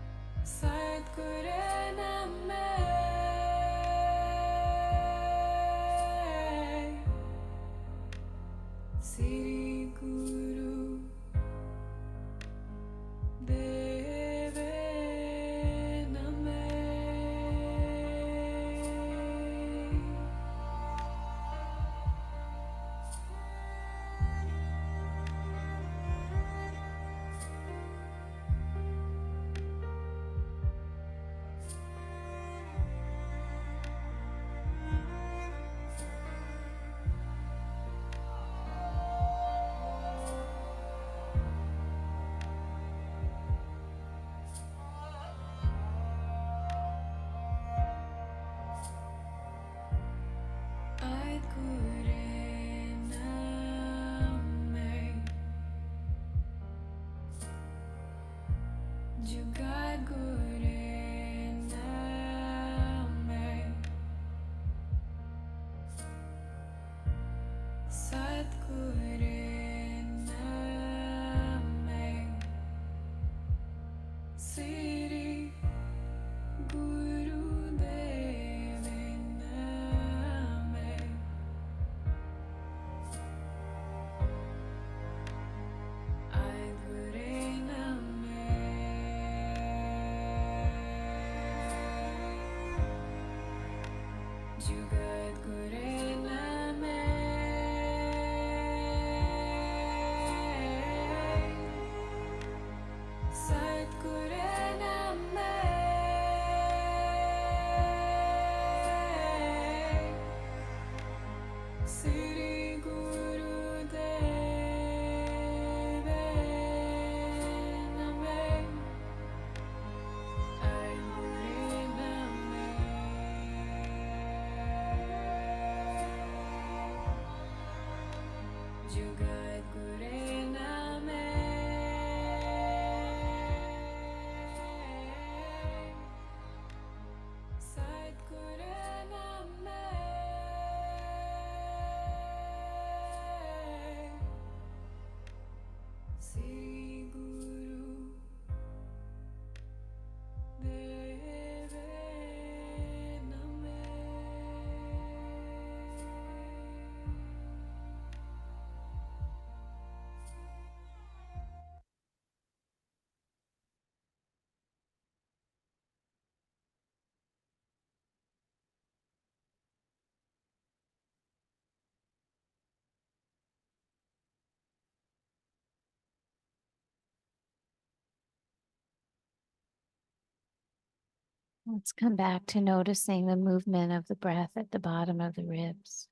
Let's come back to noticing the movement of the breath at the bottom of the ribs.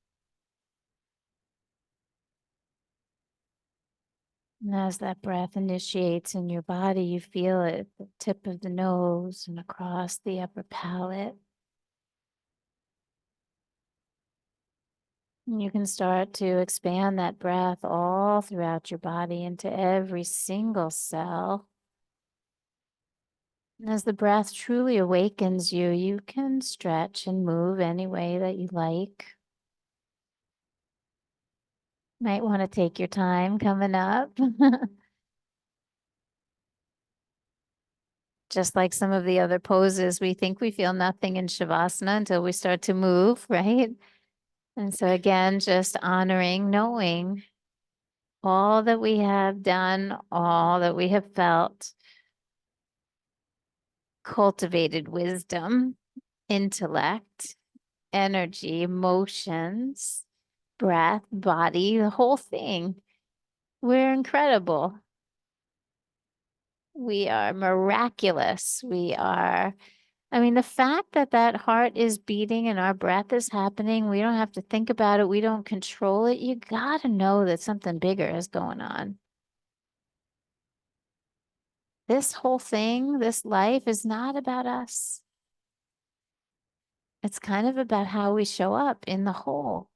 And as that breath initiates in your body, you feel it at the tip of the nose and across the upper palate. And you can start to expand that breath all throughout your body into every single cell. And as the breath truly awakens you, you can stretch and move any way that you like. Might want to take your time coming up. Just like some of the other poses, we think we feel nothing in Shavasana until we start to move, right? And so again, just honoring, knowing all that we have done, all that we have felt, cultivated wisdom, intellect, energy, emotions, breath, body, the whole thing. We're incredible. We are miraculous. The fact that that heart is beating and our breath is happening, we don't have to think about it. We don't control it. You got to know that something bigger is going on. This whole thing, this life is not about us. It's kind of about how we show up in the whole.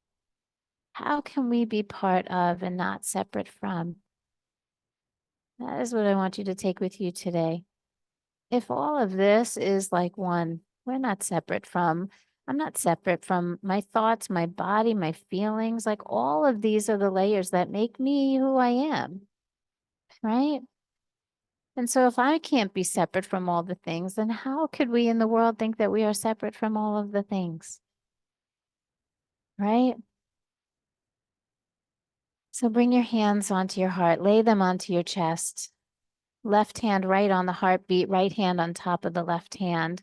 How can we be part of and not separate from? That is what I want you to take with you today. If all of this is like one, we're not separate from, I'm not separate from my thoughts, my body, my feelings. Like all of these are the layers that make me who I am, right? And so if I can't be separate from all the things, then how could we in the world think that we are separate from all of the things, right? So bring your hands onto your heart, lay them onto your chest. Left hand right on the heartbeat, right hand on top of the left hand.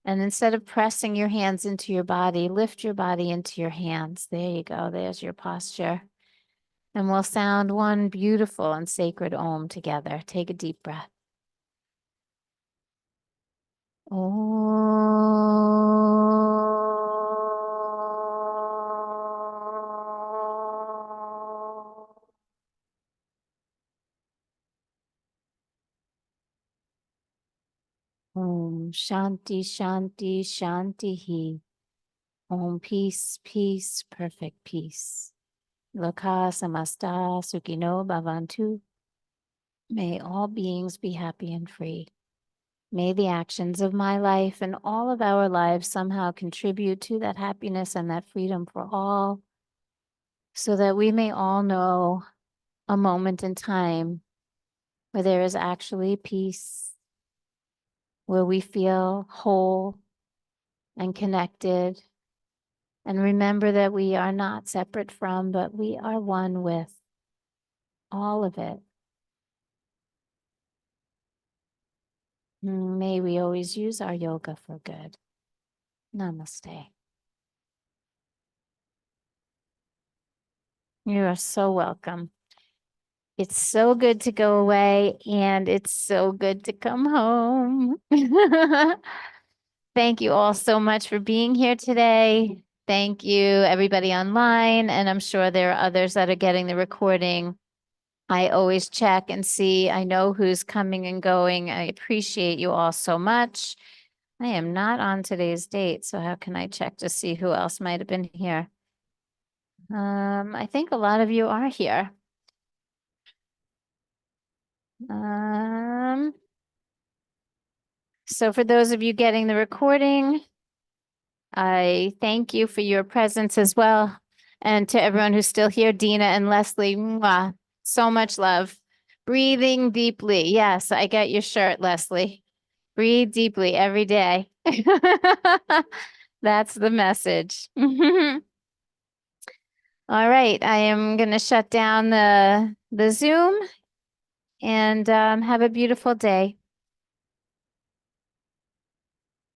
And instead of pressing your hands into your body, lift your body into your hands. There you go. There's your posture. And we'll sound one beautiful and sacred Om together. Take a deep breath. Om Shanti Shanti Shanti He. Om peace, peace, perfect peace. Loka samasta sukhino bhavantu. May all beings be happy and free. May the actions of my life and all of our lives somehow contribute to that happiness and that freedom for all, so that we may all know a moment in time where there is actually peace, where we feel whole and connected, and remember that we are not separate from, but we are one with all of it. May we always use our yoga for good. Namaste. You are so welcome. It's so good to go away, and it's so good to come home. Thank you all so much for being here today. Thank you, everybody online, and I'm sure there are others that are getting the recording. I always check and see. I know who's coming and going. I appreciate you all so much. I am not on today's date, so how can I check to see who else might have been here? I think a lot of you are here. So for those of you getting the recording, I thank you for your presence as well. And to everyone who's still here, Dina and Leslie, mwah, so much love. Breathing deeply. Yes, I got your shirt, Leslie. Breathe deeply every day. That's the message. All right, I am going to shut down the Zoom and have a beautiful day.